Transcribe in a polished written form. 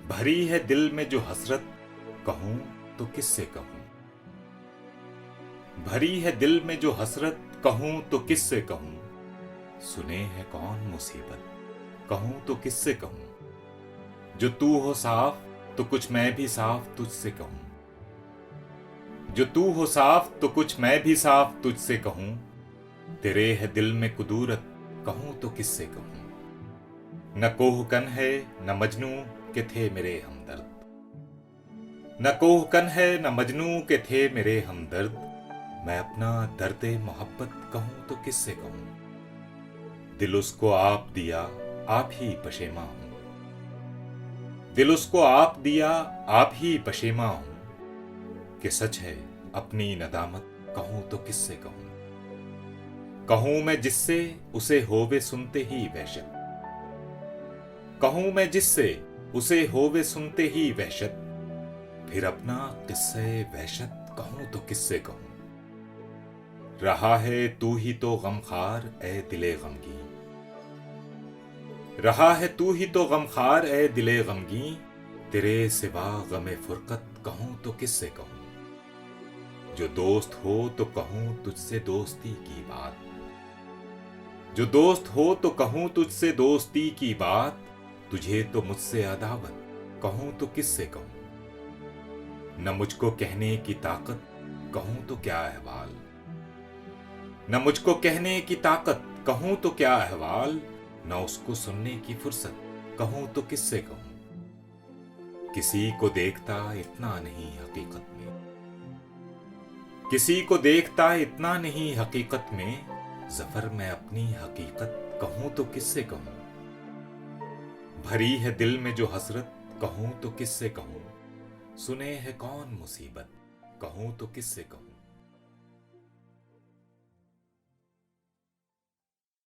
भरी है दिल में जो हसरत, कहूं तो किससे कहूं। भरी है दिल में जो हसरत, कहूं तो किससे कहूं। सुने है कौन मुसीबत, कहूं तो किससे कहूं। जो तू हो साफ तो कुछ मैं भी साफ तुझसे कहूं। जो तू हो साफ तो कुछ मैं भी साफ तुझसे कहूं। तेरे है दिल में कुदूरत, कहूं तो किससे कहूं। न कोहकन है न मजनू के थे मेरे हमदर्द। न कोहकन है न मजनू के थे मेरे हमदर्द। मैं अपना दर्द मोहब्बत कहूं तो किससे कहूं। दिल उसको आप दिया, आप ही पशेमा हूं। दिल उसको आप दिया, आप ही पशेमा हूं। कि सच है अपनी नदामत, कहूं तो किससे कहूं। कहूं मैं जिससे उसे होवे सुनते ही वहशत। कहूं मैं जिससे उसे होवे सुनते ही वहशत। फिर अपना किस्से वहशत कहूं तो किससे कहूं। रहा है तू ही तो गमखार ए दिले गमगी। रहा है तू ही तो गमखार ए दिले गमगी। तेरे सिवा गमे फुरकत, कहूं तो किससे कहूं। जो दोस्त हो तो कहूं तुझसे दोस्ती की बात। जो दोस्त हो तो कहूं तुझसे दोस्ती की बात। तुझे तो मुझसे अदावत, कहूं तो किससे कहूं। न मुझको कहने की ताकत, कहूं तो क्या अहवाल। न मुझको कहने की ताकत, कहूं तो क्या अहवाल। न उसको सुनने की फुर्सत, कहूं तो किससे कहूं। किसी को देखता इतना नहीं हकीकत में। किसी को देखता इतना नहीं हकीकत में। जफर मैं अपनी हकीकत, कहूं तो किससे कहूं। भरी है दिल में जो हसरत, कहूं तो किससे कहूं। सुने है कौन मुसीबत, कहूं तो किससे कहूं।